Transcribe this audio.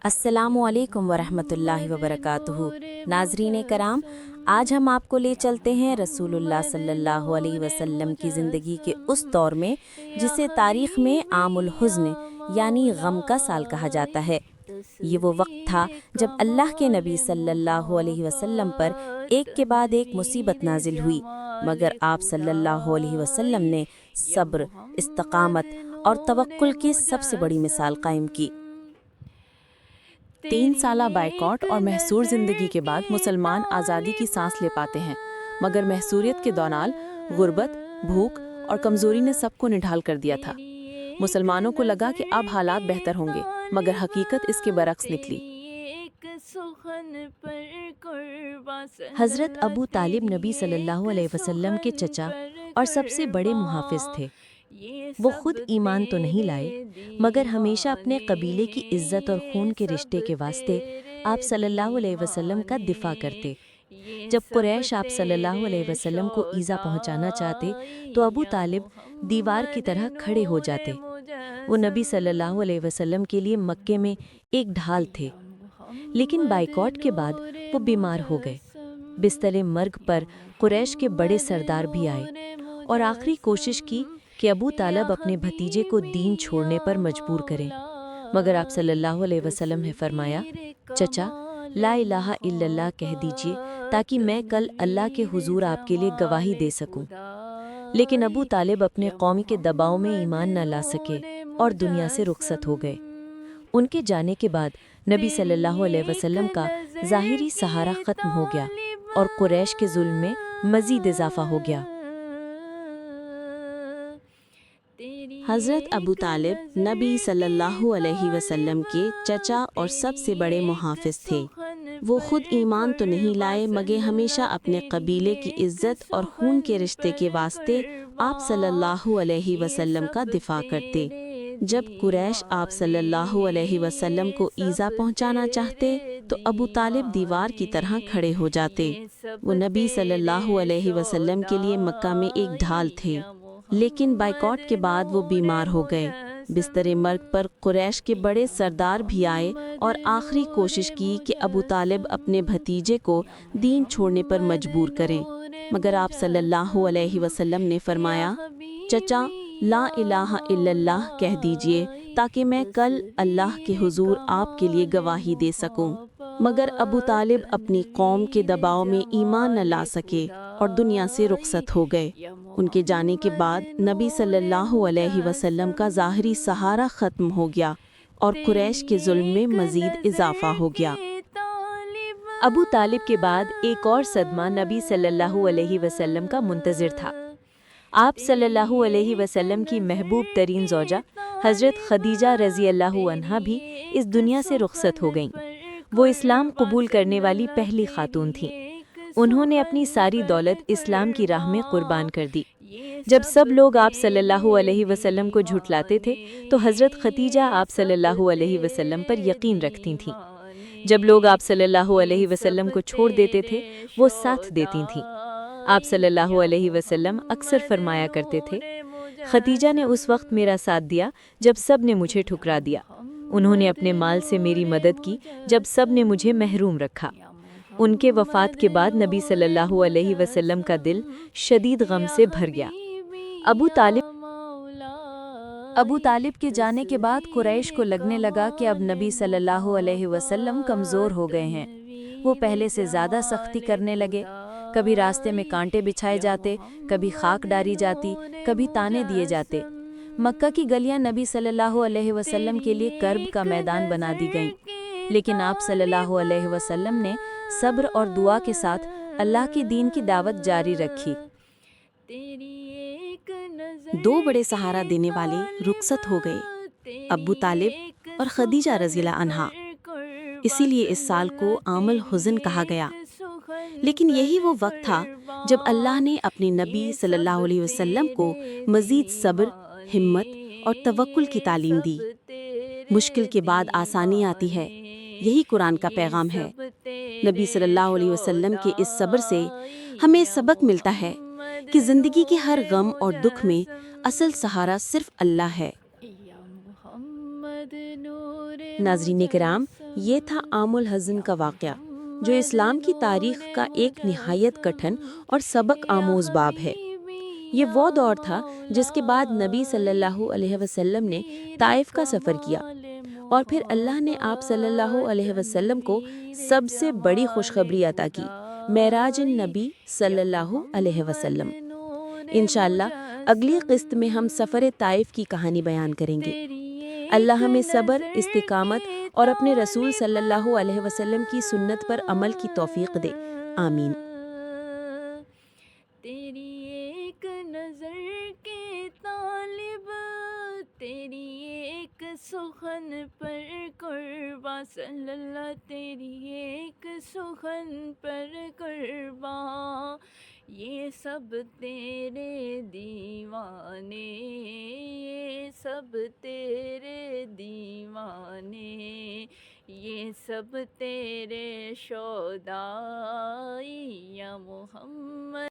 السلام علیکم ورحمۃ اللہ وبرکاتہ۔ ناظرین کرام، آج ہم آپ کو لے چلتے ہیں رسول اللہ صلی اللہ علیہ وسلم کی زندگی کے اس دور میں جسے تاریخ میں عام الحزن یعنی غم کا سال کہا جاتا ہے۔ یہ وہ وقت تھا جب اللہ کے نبی صلی اللہ علیہ وسلم پر ایک کے بعد ایک مصیبت نازل ہوئی، مگر آپ صلی اللہ علیہ وسلم نے صبر، استقامت اور توکل کی سب سے بڑی مثال قائم کی۔ 3 سالہ بائیکاٹ اور محصور زندگی کے بعد مسلمان آزادی کی سانس لے پاتے ہیں، مگر محصوریت کے دوران غربت، بھوک اور کمزوری نے سب کو نڈھال کر دیا تھا۔ مسلمانوں کو لگا کہ اب حالات بہتر ہوں گے، مگر حقیقت اس کے برعکس نکلی۔ حضرت ابو طالب نبی صلی اللہ علیہ وسلم کے چچا اور سب سے بڑے محافظ تھے۔ وہ خود ایمان تو نہیں لائے، مگر ہمیشہ اپنے قبیلے کی عزت اور خون کے رشتے کے واسطے آپ صلی اللہ علیہ وسلم کا دفاع کرتے۔ جب قریش آپ صلی اللہ علیہ وسلم کو ایذا پہنچانا چاہتے تو ابو طالب دیوار کی طرح کھڑے ہو جاتے۔ وہ نبی صلی اللہ علیہ وسلم کے لیے مکے میں ایک ڈھال تھے۔ لیکن بائیکاٹ کے بعد وہ بیمار ہو گئے۔ بستر مرگ پر قریش کے بڑے سردار بھی آئے اور آخری کوشش کی کہ ابو طالب اپنے بھتیجے کو دین چھوڑنے پر مجبور کریں، مگر آپ صلی اللہ علیہ وسلم نے فرمایا، چچا لا الہ الا اللہ کہہ دیجئے تاکہ میں کل اللہ کے حضور آپ کے لیے گواہی دے سکوں۔ لیکن ابو طالب اپنے قوم کے دباؤ میں ایمان نہ لا سکے اور دنیا سے رخصت ہو گئے۔ ان کے جانے کے بعد نبی صلی اللہ علیہ وسلم کا ظاہری سہارا ختم ہو گیا اور قریش کے ظلم میں مزید اضافہ ہو گیا۔ حضرت ابو طالب نبی صلی اللہ علیہ وسلم کے چچا اور سب سے بڑے محافظ تھے۔ وہ خود ایمان تو نہیں لائے، مگر ہمیشہ اپنے قبیلے کی عزت اور خون کے رشتے کے واسطے آپ صلی اللہ علیہ وسلم کا دفاع کرتے۔ جب قریش آپ صلی اللہ علیہ وسلم کو ایذا پہنچانا چاہتے تو ابو طالب دیوار کی طرح کھڑے ہو جاتے۔ وہ نبی صلی اللہ علیہ وسلم کے لیے مکہ میں ایک ڈھال تھے، لیکن بائیکاٹ کے بعد وہ بیمار ہو گئے۔ بستر مرگ پر قریش کے بڑے سردار بھی آئے اور آخری کوشش کی کہ ابو طالب اپنے بھتیجے کو دین چھوڑنے پر مجبور کریں، مگر آپ صلی اللہ علیہ وسلم نے فرمایا، چچا لا الہ الا اللہ کہہ دیجئے تاکہ میں کل اللہ کے حضور آپ کے لیے گواہی دے سکوں۔ مگر ابو طالب اپنی قوم کے دباؤ میں ایمان نہ لا سکے اور دنیا سے رخصت ہو گئے۔ ان کے جانے کے بعد نبی صلی اللہ علیہ وسلم کا ظاہری سہارا ختم ہو گیا اور قریش کے ظلم میں مزید اضافہ ہو گیا۔ ابو طالب کے بعد ایک اور صدمہ نبی صلی اللہ علیہ وسلم کا منتظر تھا۔ آپ صلی اللہ علیہ وسلم کی محبوب ترین زوجہ حضرت خدیجہ رضی اللہ عنہا بھی اس دنیا سے رخصت ہو گئیں۔ وہ اسلام قبول کرنے والی پہلی خاتون تھیں۔ انہوں نے اپنی ساری دولت اسلام کی راہ میں قربان کر دی۔ جب سب لوگ آپ صلی اللہ علیہ وسلم کو جھٹلاتے تھے تو حضرت خدیجہ آپ صلی اللہ علیہ وسلم پر یقین رکھتی تھیں۔ جب لوگ آپ صلی اللہ علیہ وسلم کو چھوڑ دیتے تھے وہ ساتھ دیتی تھیں۔ آپ صلی اللہ علیہ وسلم اکثر فرمایا کرتے تھے، خدیجہ نے اس وقت میرا ساتھ دیا جب سب نے مجھے ٹھکرا دیا۔ انہوں نے اپنے مال سے میری مدد کی جب سب نے مجھے محروم رکھا۔ ان کے وفات کے بعد نبی صلی اللہ علیہ وسلم کا دل شدید غم سے بھر گیا۔ ابو طالب کے جانے کے بعد قریش کو لگنے لگا کہ اب نبی صلی اللہ علیہ وسلم کمزور ہو گئے ہیں۔ وہ پہلے سے زیادہ سختی کرنے لگے۔ کبھی راستے میں کانٹے بچھائے جاتے، کبھی خاک ڈالی جاتی، کبھی تانے دیے جاتے۔ مکہ کی گلیاں نبی صلی اللہ علیہ وسلم کے لیے کرب کا میدان بنا دی گئیں، لیکن آپ صلی اللہ علیہ وسلم نے صبر اور دعا کے ساتھ اللہ کے دین کی دعوت جاری رکھی۔ 2 بڑے سہارا دینے والے رخصت ہو گئے، ابو طالب اور خدیجہ رضی اللہ عنہا۔ اسی لیے اس سال کو عام الحزن کہا گیا۔ لیکن یہی وہ وقت تھا جب اللہ نے اپنے نبی صلی اللہ علیہ وسلم کو مزید صبر، ہمت اور توکل کی تعلیم دی۔ مشکل کے بعد آسانی آتی ہے، یہی قرآن کا پیغام ہے۔ نبی صلی اللہ علیہ وسلم کے اس صبر سے ہمیں سبق ملتا ہے کہ زندگی کے ہر غم اور دکھ میں اصل سہارا صرف اللہ ہے۔ ناظرین کرام، یہ تھا عام الحزن کا واقعہ، جو اسلام کی تاریخ کا ایک نہایت کٹھن اور سبق آموز باب ہے۔ یہ وہ دور تھا جس کے بعد نبی صلی اللہ علیہ وسلم نے طائف کا سفر کیا، اور پھر اللہ نے آپ صلی اللہ علیہ وسلم کو سب سے بڑی خوشخبری عطا کی، معراج النبی صلی اللہ علیہ وسلم۔ انشاءاللہ اگلی قسط میں ہم سفر طائف کی کہانی بیان کریں گے۔ اللہ ہمیں صبر، استقامت اور اپنے رسول صلی اللہ علیہ وسلم کی سنت پر عمل کی توفیق دے، آمین۔ تیری ایک نظر کے طالب، تیری ایک سخن پر قرباں صلی اللہ، تیری ایک سخن پر قرباں، یہ سب تیرے دیوانے، یہ سب تیرے دیوانے، یہ سب تیرے شہدائی